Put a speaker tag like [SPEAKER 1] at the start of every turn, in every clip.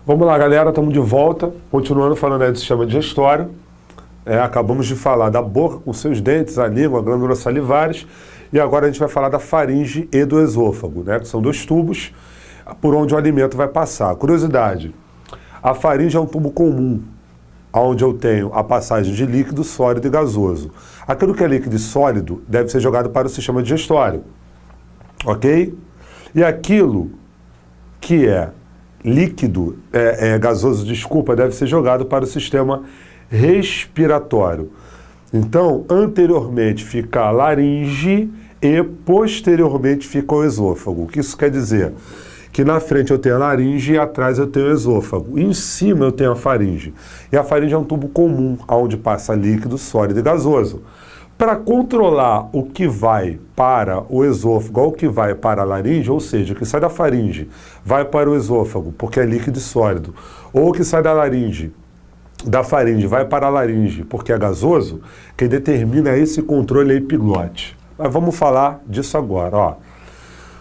[SPEAKER 1] Vamos lá, galera, estamos de volta, continuando falando aí do sistema digestório. Acabamos de falar da boca com seus dentes, a língua, glândulas salivares, e agora a gente vai falar da faringe e do esôfago, né? Que são dois tubos por onde o alimento vai passar. Curiosidade, a faringe é um tubo comum, onde eu tenho a passagem de líquido, sólido e gasoso. Aquilo que é líquido e sólido deve ser jogado para o sistema digestório, ok? E aquilo que é líquido, gasoso, desculpa, deve ser jogado para o sistema respiratório. Então, anteriormente fica a laringe e posteriormente fica o esôfago. O que isso quer dizer? Que na frente eu tenho a laringe e atrás eu tenho o esôfago. Em cima eu tenho a faringe. E a faringe é um tubo comum, onde passa líquido, sólido e gasoso. Para controlar o que vai para o esôfago ou o que vai para a laringe, ou seja, o que sai da faringe vai para o esôfago, porque é líquido e sólido, ou o que sai da laringe, da faringe, vai para a laringe, porque é gasoso, quem determina esse controle é a epiglote. Mas vamos falar disso agora, ó.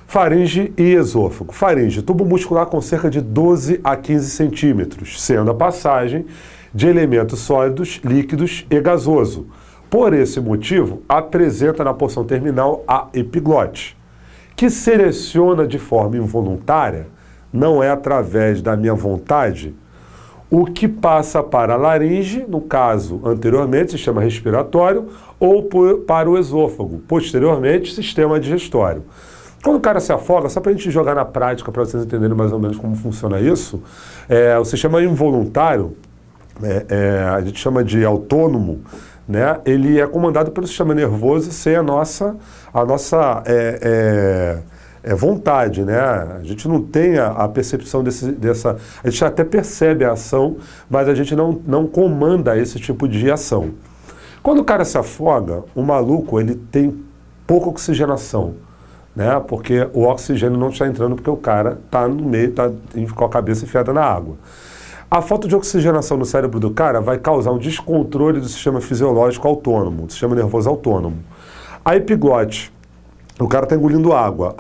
[SPEAKER 1] Faringe e esôfago. Faringe, tubo muscular com cerca de 12 a 15 centímetros, sendo a passagem de elementos sólidos, líquidos e gasoso. Por esse motivo, apresenta na porção terminal a epiglote, que seleciona de forma involuntária, não é através da minha vontade, o que passa para a laringe, no caso anteriormente, sistema respiratório, ou para o esôfago, posteriormente, sistema digestório. Quando o cara se afoga, só para a gente jogar na prática, para vocês entenderem mais ou menos como funciona isso, o sistema involuntário, a gente chama de autônomo, né? Ele é comandado pelo sistema nervoso sem a nossa vontade, né? A gente não tem a percepção dessa... A gente até percebe a ação, mas a gente não comanda esse tipo de ação. Quando o cara se afoga, o maluco ele tem pouca oxigenação, né? Porque o oxigênio não está entrando porque o cara está no meio, está com a cabeça enfiada na água. A falta de oxigenação no cérebro do cara vai causar um descontrole do sistema fisiológico autônomo, do sistema nervoso autônomo. A epiglote, o cara está engolindo água.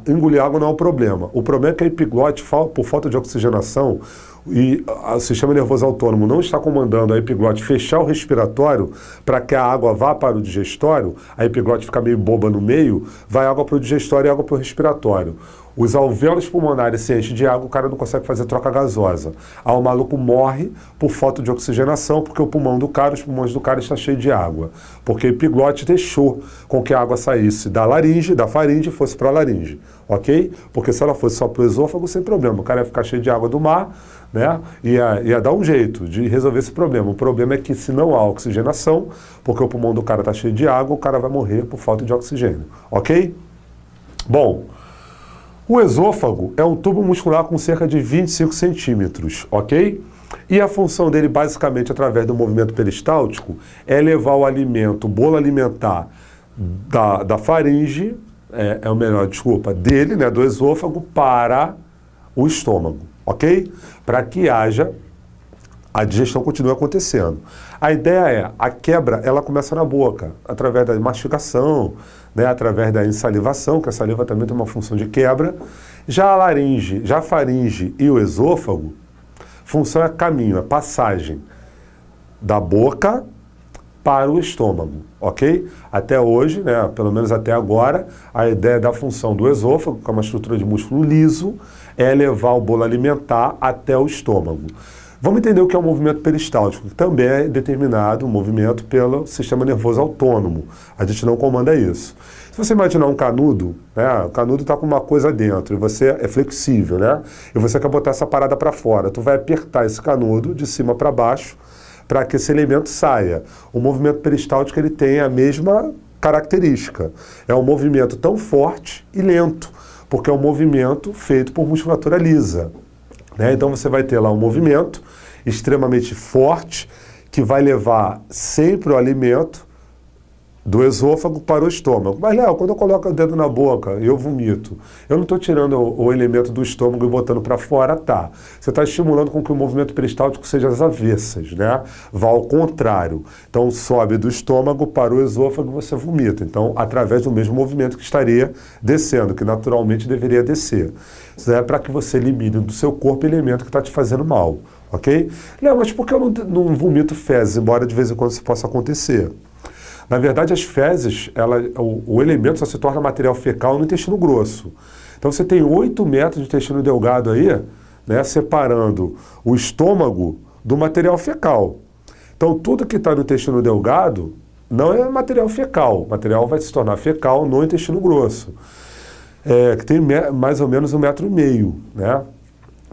[SPEAKER 1] Engolir água não é o problema. O problema é que a epiglote, por falta de oxigenação, e o sistema nervoso autônomo não está comandando a epiglote fechar o respiratório para que a água vá para o digestório, a epiglote fica meio boba no meio, vai água para o digestório e água para o respiratório. Os alvéolos pulmonares se enchem de água, o cara não consegue fazer troca gasosa. Aí o maluco morre por falta de oxigenação, porque o pulmão do cara, os pulmões do cara estão cheios de água. Porque a epiglote deixou com que a água saísse da laringe, da faringe, e fosse para a laringe, ok? Porque se ela fosse só para o esôfago, sem problema. O cara ia ficar cheio de água do mar, né? Ia dar um jeito de resolver esse problema. O problema é que se não há oxigenação, porque o pulmão do cara está cheio de água, o cara vai morrer por falta de oxigênio, ok? Bom, o esôfago é um tubo muscular com cerca de 25 centímetros, ok? E a função dele, basicamente, através do movimento peristáltico, é levar o alimento, o bolo alimentar da faringe, dele, né, do esôfago, para o estômago, ok? Para que a digestão continue acontecendo. A ideia a quebra, ela começa na boca, através da mastigação, né, através da ensalivação, que a saliva também tem uma função de quebra. Já a faringe e o esôfago, função é caminho, é passagem da boca para o estômago, ok? Até hoje, né, pelo menos até agora, a ideia da função do esôfago, que é uma estrutura de músculo liso, é levar o bolo alimentar até o estômago. Vamos entender o que é o movimento peristáltico, que também é determinado, um movimento pelo sistema nervoso autônomo. A gente não comanda isso. Se você imaginar um canudo, né, o canudo está com uma coisa dentro, e você é flexível, né? E você quer botar essa parada para fora. Tu vai apertar esse canudo de cima para baixo para que esse elemento saia. O movimento peristáltico ele tem a mesma característica. É um movimento tão forte e lento, porque é um movimento feito por musculatura lisa. Né? Então você vai ter lá um movimento extremamente forte que vai levar sempre o alimento do esôfago para o estômago. Mas, Léo, quando eu coloco o dedo na boca e eu vomito, eu não estou tirando o elemento do estômago e botando para fora, tá. Você está estimulando com que o movimento peristáltico seja às avessas, né? Vá ao contrário. Então, sobe do estômago para o esôfago e você vomita. Então, através do mesmo movimento que estaria descendo, que naturalmente deveria descer. Isso é para que você elimine do seu corpo elemento que está te fazendo mal, ok? Léo, mas por que eu não vomito fezes, embora de vez em quando isso possa acontecer? Na verdade, as fezes, o elemento só se torna material fecal no intestino grosso. Então, você tem 8 metros de intestino delgado aí, né, separando o estômago do material fecal. Então, tudo que está no intestino delgado não é material fecal. O material vai se tornar fecal no intestino grosso, que tem mais ou menos 1,5 metro, né?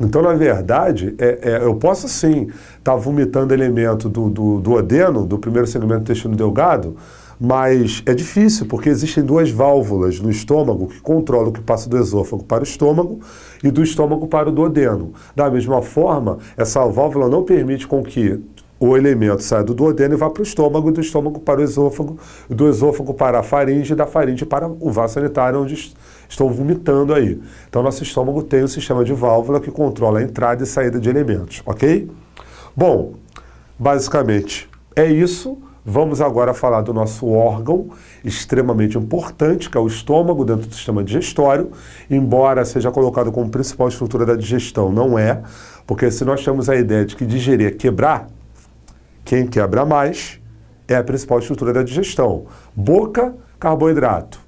[SPEAKER 1] Então, na verdade, eu posso sim estar vomitando elemento do duodeno, do primeiro segmento do intestino delgado, mas é difícil, porque existem 2 válvulas no estômago que controlam o que passa do esôfago para o estômago e do estômago para o duodeno. Da mesma forma, essa válvula não permite com que o elemento saia do duodeno e vá para o estômago, do estômago para o esôfago, do esôfago para a faringe e da faringe para o vaso sanitário, onde estou vomitando aí. Então, nosso estômago tem um sistema de válvula que controla a entrada e saída de elementos, ok? Bom, basicamente é isso. Vamos agora falar do nosso órgão extremamente importante, que é o estômago dentro do sistema digestório, embora seja colocado como principal estrutura da digestão, não é, porque se nós temos a ideia de que digerir é quebrar, quem quebra mais é a principal estrutura da digestão. Boca, carboidrato.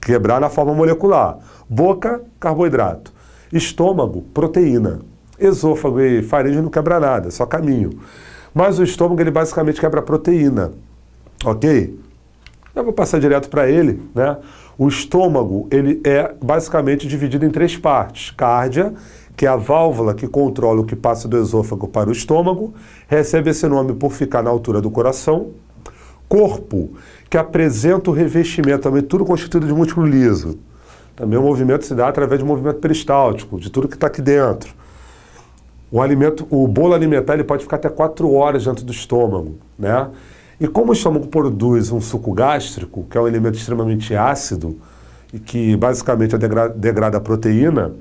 [SPEAKER 1] Quebrar na forma molecular. Boca, carboidrato. Estômago, proteína. Esôfago e faringe não quebra nada, só caminho. Mas o estômago, ele basicamente quebra proteína. Ok? Eu vou passar direto para ele, né? O estômago, ele é basicamente dividido em 3 partes. Cárdia, que é a válvula que controla o que passa do esôfago para o estômago, recebe esse nome por ficar na altura do coração. Corpo, que apresenta o revestimento, também tudo constituído de músculo liso. Também o movimento se dá através de movimento peristáltico, de tudo que está aqui dentro. O bolo alimentar, ele pode ficar até 4 horas dentro do estômago, né? E como o estômago produz um suco gástrico, que é um elemento extremamente ácido, e que basicamente degrada a proteína,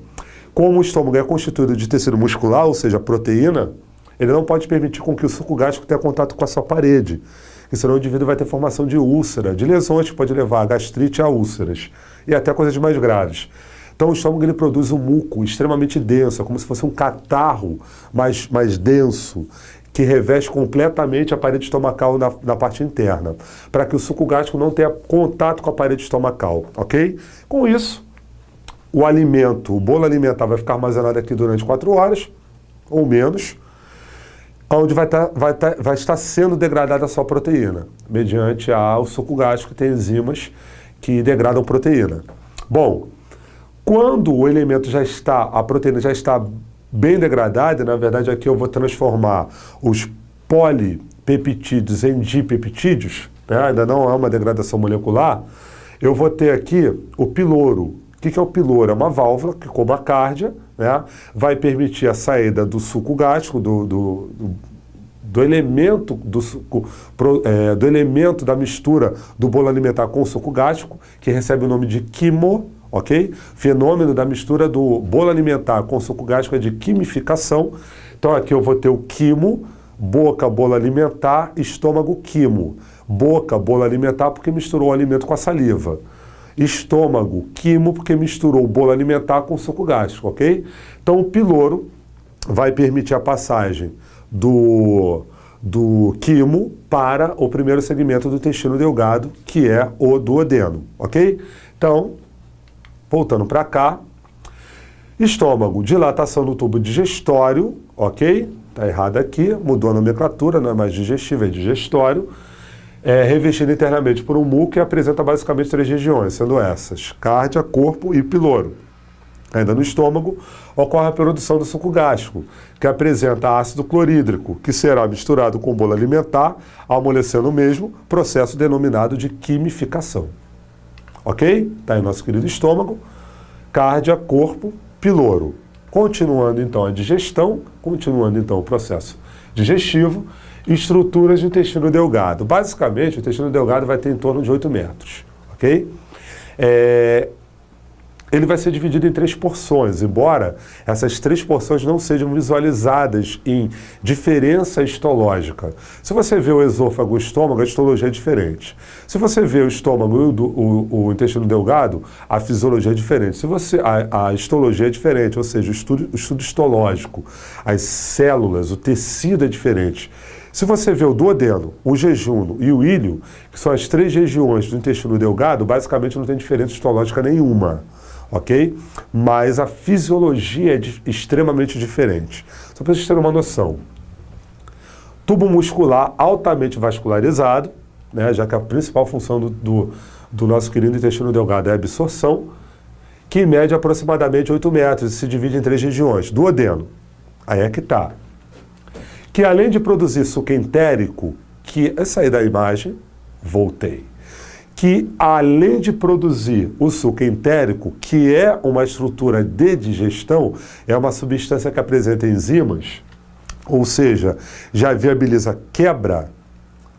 [SPEAKER 1] como o estômago é constituído de tecido muscular, ou seja, proteína, ele não pode permitir com que o suco gástrico tenha contato com a sua parede, porque senão o indivíduo vai ter formação de úlcera, de lesões que pode levar a gastrite a úlceras, e até coisas mais graves. Então o estômago, ele produz um muco extremamente denso, como se fosse um catarro mais denso, que reveste completamente a parede estomacal na parte interna, para que o suco gástrico não tenha contato com a parede estomacal, ok? Com isso, o bolo alimentar vai ficar armazenado aqui durante 4 horas, ou menos, onde vai estar sendo degradada a sua proteína, mediante o suco gástrico, que tem enzimas que degradam proteína. Bom, quando a proteína já está bem degradada, na verdade aqui eu vou transformar os polipeptídeos em dipeptídeos, né? Ainda não é uma degradação molecular, eu vou ter aqui o piloro. O que é o piloro? É uma válvula que, como a cárdia, né, vai permitir a saída do suco gástrico, do elemento do elemento da mistura do bolo alimentar com o suco gástrico, que recebe o nome de quimo, ok? Fenômeno da mistura do bolo alimentar com o suco gástrico é de quimificação. Então aqui eu vou ter o quimo, boca, bolo alimentar, estômago, quimo. Boca, bolo alimentar, porque misturou o alimento com a saliva. Estômago, quimo, porque misturou o bolo alimentar com o suco gástrico, ok? Então o piloro vai permitir a passagem do quimo para o primeiro segmento do intestino delgado, que é o duodeno, ok? Então, voltando para cá, estômago, dilatação do tubo digestório, ok? Está errado aqui, mudou a nomenclatura, não é mais digestivo, é digestório. Revestido internamente por um muco e apresenta basicamente 3 regiões, sendo essas: cárdia, corpo e piloro. Ainda no estômago, ocorre a produção do suco gástrico, que apresenta ácido clorídrico, que será misturado com o bolo alimentar, amolecendo o mesmo, processo denominado de quimificação. Ok? Está aí nosso querido estômago, cárdia, corpo, piloro. Continuando então a digestão, continuando então o processo digestivo, estruturas do intestino delgado. Basicamente, o intestino delgado vai ter em torno de 8 metros, ok? Ele vai ser dividido em 3 porções, embora essas 3 porções não sejam visualizadas em diferença histológica. Se você vê o esôfago e o estômago, a histologia é diferente. Se você vê o estômago e o intestino delgado, a fisiologia é diferente. A histologia é diferente, ou seja, o estudo histológico, as células, o tecido é diferente. Se você vê o duodeno, o jejum e o íleo, que são as 3 regiões do intestino delgado, basicamente não tem diferença histológica nenhuma. Ok? Mas a fisiologia é extremamente diferente. Só para vocês terem uma noção. Tubo muscular altamente vascularizado, né, já que a principal função do nosso querido intestino delgado é a absorção, que mede aproximadamente 8 metros e se divide em 3 regiões. Duodeno, aí é que está. Que além de produzir suco entérico, que essa aí da imagem, voltei. Que além de produzir o suco entérico, que é uma estrutura de digestão, é uma substância que apresenta enzimas, ou seja, já viabiliza a quebra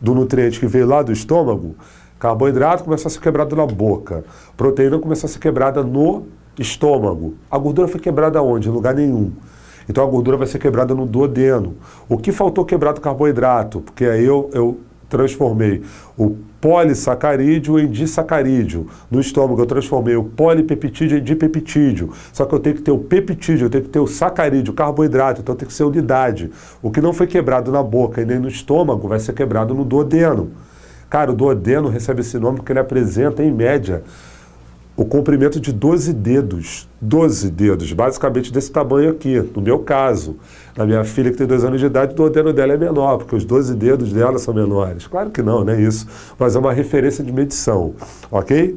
[SPEAKER 1] do nutriente que veio lá do estômago. Carboidrato começou a ser quebrado na boca, proteína começou a ser quebrada no estômago. A gordura foi quebrada onde? Em lugar nenhum. Então a gordura vai ser quebrada no duodeno. O que faltou quebrar do carboidrato? Porque aí eu transformei o polissacarídeo em disacarídeo. No estômago eu transformei o polipeptídeo em dipeptídeo. Só que eu tenho que ter o peptídeo, eu tenho que ter o sacarídeo, o carboidrato, então tem que ser unidade. O que não foi quebrado na boca e nem no estômago vai ser quebrado no duodeno. Cara, o duodeno recebe esse nome porque ele apresenta, em média, o comprimento de 12 dedos. 12 dedos, basicamente desse tamanho aqui, no meu caso. Na minha filha, que tem 2 anos de idade, o duodeno dela é menor, porque os 12 dedos dela são menores. Claro que não, não é isso. Mas é uma referência de medição, ok?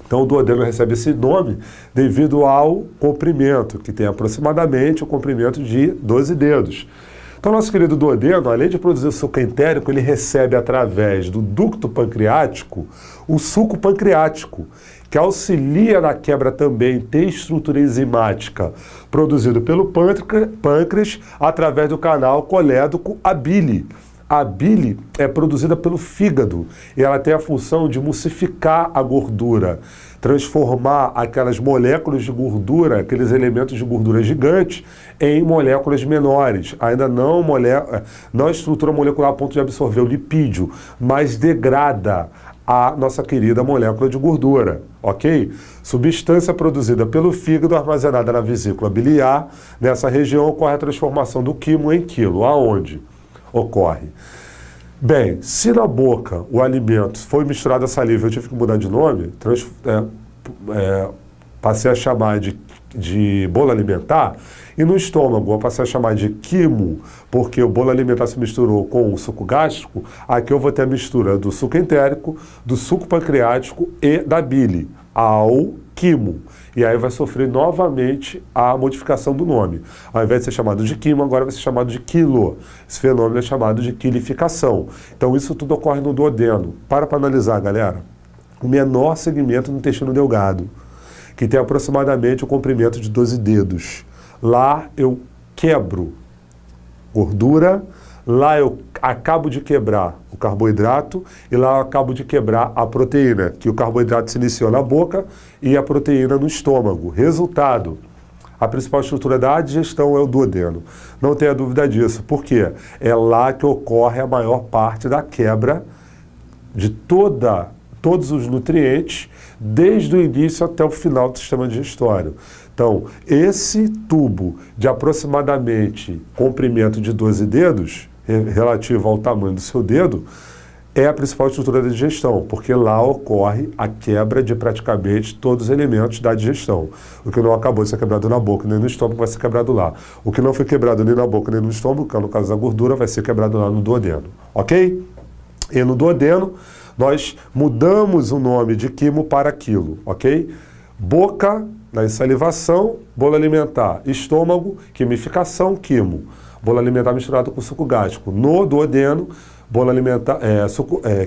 [SPEAKER 1] Então o duodeno recebe esse nome devido ao comprimento, que tem aproximadamente o comprimento de 12 dedos. Então, nosso querido duodeno, além de produzir o suco entérico, ele recebe através do ducto pancreático o suco pancreático, que auxilia na quebra também, tem estrutura enzimática, produzido pelo pâncreas através do canal colédoco à bile. A bile é produzida pelo fígado e ela tem a função de emulsificar a gordura, transformar aquelas moléculas de gordura, aqueles elementos de gordura gigantes, em moléculas menores. Ainda não a estrutura molecular a ponto de absorver o lipídio, mas degrada a nossa querida molécula de gordura, ok? Substância produzida pelo fígado, armazenada na vesícula biliar. Nessa região ocorre a transformação do quimo em quilo. Aonde ocorre? Bem, se na boca o alimento foi misturado a saliva, eu tive que mudar de nome, passei a chamar de bolo alimentar, e no estômago eu passei a chamar de quimo, porque o bolo alimentar se misturou com o suco gástrico. Aqui eu vou ter a mistura do suco entérico, do suco pancreático e da bile, ao quimo. E aí vai sofrer novamente a modificação do nome. Ao invés de ser chamado de quimo, agora vai ser chamado de quilo. Esse fenômeno é chamado de quilificação. Então isso tudo ocorre no duodeno. Para analisar, galera. O menor segmento no intestino delgado, que tem aproximadamente o comprimento de 12 dedos. Lá eu quebro gordura, lá eu acabo de quebrar o carboidrato e lá eu acabo de quebrar a proteína, que o carboidrato se iniciou na boca e a proteína no estômago. Resultado, a principal estrutura da digestão é o duodeno. Não tenha dúvida disso, porque é lá que ocorre a maior parte da quebra de todos os nutrientes, desde o início até o final do sistema digestório. Então, esse tubo de aproximadamente comprimento de 12 dedos, relativo ao tamanho do seu dedo, é a principal estrutura da digestão, porque lá ocorre a quebra de praticamente todos os elementos da digestão. O que não acabou de ser quebrado na boca nem no estômago vai ser quebrado lá. O que não foi quebrado nem na boca nem no estômago, que é no caso da gordura, vai ser quebrado lá no duodeno. Ok? E no duodeno, nós mudamos o nome de quimo para quilo, ok? Boca, na salivação, bolo alimentar. Estômago, quimificação, quimo. Bolo alimentar misturado com suco gástrico. No duodeno, bolo alimentar,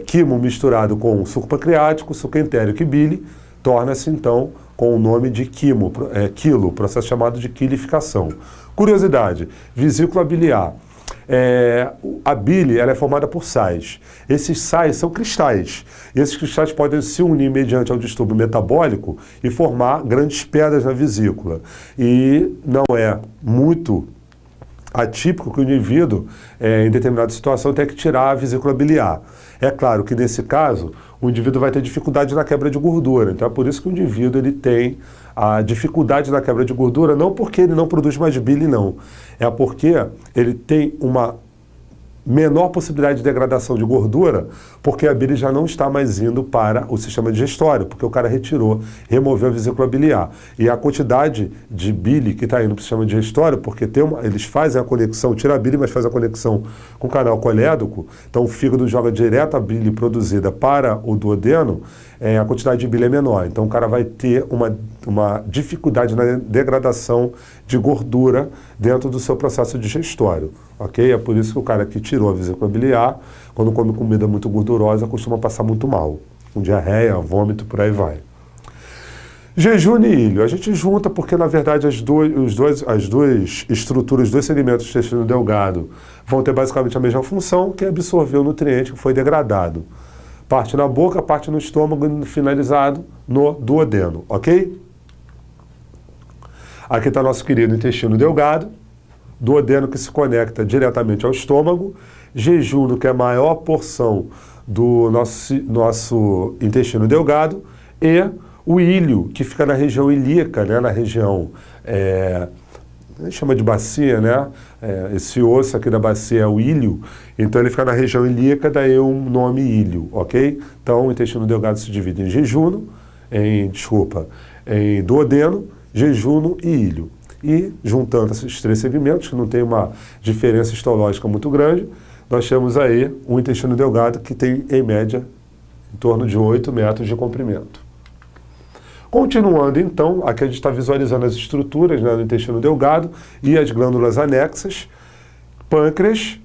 [SPEAKER 1] quimo misturado com suco pancreático, suco entérico e bile, torna-se então com o nome de quilo, processo chamado de quilificação. Curiosidade, vesícula biliar. A bile ela é formada por sais. Esses sais são cristais. E esses cristais podem se unir mediante ao distúrbio metabólico e formar grandes pedras na vesícula. E não é muito atípico que o indivíduo, em determinada situação, tenha que tirar a vesícula biliar. É claro que, nesse caso, o indivíduo vai ter dificuldade na quebra de gordura. Então, é por isso que o indivíduo ele tem a dificuldade na quebra de gordura, não porque ele não produz mais bile, não. É porque ele tem uma menor possibilidade de degradação de gordura, porque a bile já não está mais indo para o sistema digestório, porque o cara removeu a vesícula biliar. E a quantidade de bile que está indo para o sistema digestório, porque eles fazem a conexão, tira a bile, mas faz a conexão com o canal colédoco, então o fígado joga direto a bile produzida para o duodeno, a quantidade de bile é menor. Então o cara vai ter uma dificuldade na degradação de gordura dentro do seu processo digestório, ok? É por isso que o cara que tirou a vesícula biliar, quando come comida muito gordurosa, costuma passar muito mal, com diarreia, vômito, por aí vai. Jejum e ilho, a gente junta porque, na verdade, as duas estruturas, os dois segmentos do intestino delgado vão ter basicamente a mesma função, que é absorver o nutriente que foi degradado. Parte na boca, parte no estômago e finalizado no duodeno, ok? Aqui está nosso querido intestino delgado, duodeno que se conecta diretamente ao estômago, jejum, que é a maior porção do nosso intestino delgado, e o ilho, que fica na região ilíaca, né, na região, a gente chama de bacia, né? Esse osso aqui da bacia é o ilho, então ele fica na região ilíaca, daí o nome ilho, ok? Então o intestino delgado se divide em em duodeno, jejuno e ilho. E juntando esses três segmentos, que não tem uma diferença histológica muito grande, nós temos aí um intestino delgado que tem, em média, em torno de 8 metros de comprimento. Continuando, então, aqui a gente está visualizando as estruturas, né, do intestino delgado e as glândulas anexas, pâncreas,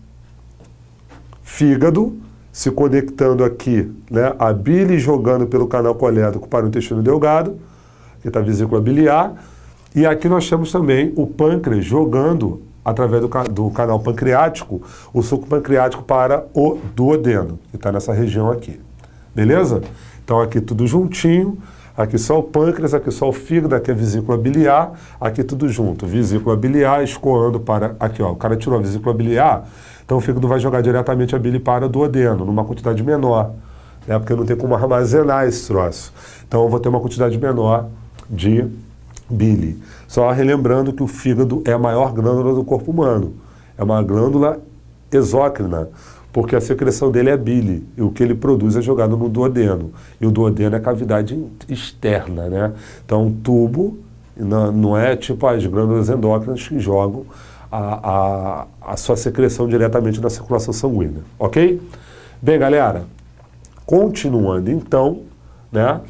[SPEAKER 1] fígado, se conectando aqui, né, a bile jogando pelo canal colédoco para o intestino delgado, que está a vesícula biliar, e aqui nós temos também o pâncreas jogando, através do canal pancreático, o suco pancreático para o duodeno, que está nessa região aqui. Beleza? Então aqui tudo juntinho, aqui só o pâncreas, aqui só o fígado, aqui a vesícula biliar, aqui tudo junto. Vesícula biliar escoando para... Aqui, ó, o cara tirou a vesícula biliar, então o fígado vai jogar diretamente a bile para o duodeno, numa quantidade menor, né, porque não tem como armazenar esse troço. Então eu vou ter uma quantidade menor de bile. Só relembrando que o fígado é a maior glândula do corpo humano. É uma glândula exócrina, porque a secreção dele é bile, e o que ele produz é jogado no duodeno. E o duodeno é a cavidade externa, né? Então, um tubo não é tipo as glândulas endócrinas que jogam a sua secreção diretamente na circulação sanguínea, ok? Bem, galera, continuando então, né?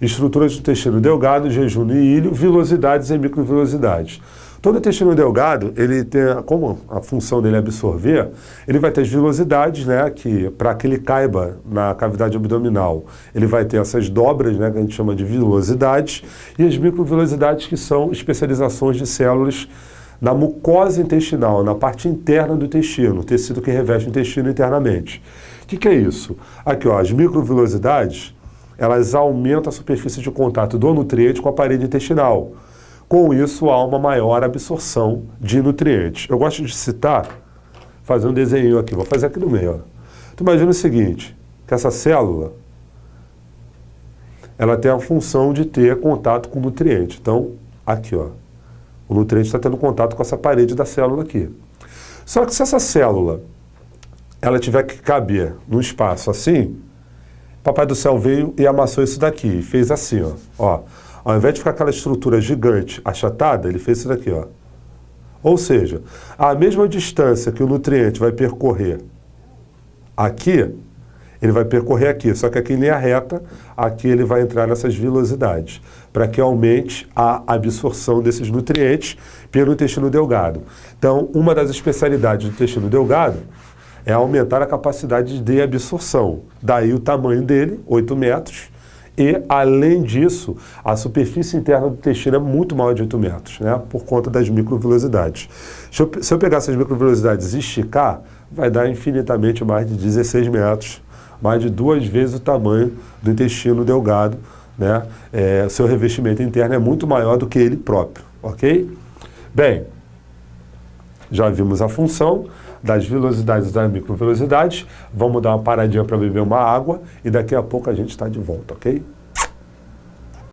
[SPEAKER 1] Estruturas do intestino delgado, jejum e ilho, vilosidades e microvilosidades. Todo intestino delgado, ele tem, como a função dele é absorver, ele vai ter as vilosidades, né, que para que ele caiba na cavidade abdominal, ele vai ter essas dobras, né, que a gente chama de vilosidades, e as microvilosidades, que são especializações de células na mucosa intestinal, na parte interna do intestino, o tecido que reveste o intestino internamente. O que é isso? Aqui, ó, as microvilosidades, elas aumentam a superfície de contato do nutriente com a parede intestinal. Com isso, há uma maior absorção de nutrientes. Eu gosto de citar, fazer um desenho aqui, vou fazer aqui no meio. Ó. Tu imagina o seguinte, que essa célula, ela tem a função de ter contato com o nutriente. Então, aqui, ó, o nutriente está tendo contato com essa parede da célula aqui. Só que se essa célula, ela tiver que caber num espaço assim, Papai do Céu veio e amassou isso daqui, fez assim, ó. Ao invés de ficar aquela estrutura gigante, achatada, ele fez isso daqui, ó. Ou seja, a mesma distância que o nutriente vai percorrer aqui, ele vai percorrer aqui, só que aqui em linha reta, aqui ele vai entrar nessas vilosidades, para que aumente a absorção desses nutrientes pelo intestino delgado. Então, uma das especialidades do intestino delgado é aumentar a capacidade de absorção. Daí o tamanho dele, 8 metros, E, além disso, a superfície interna do intestino é muito maior de 8 metros, né? Por conta das microvelocidades. Se eu pegar essas microvelocidades e esticar, vai dar infinitamente mais de 16 metros, mais de 2 vezes o tamanho do intestino delgado, né? Seu revestimento interno é muito maior do que ele próprio, ok? Bem, já vimos a função das velocidades e das microvelocidades. Vamos dar uma paradinha para beber uma água e daqui a pouco a gente está de volta, ok?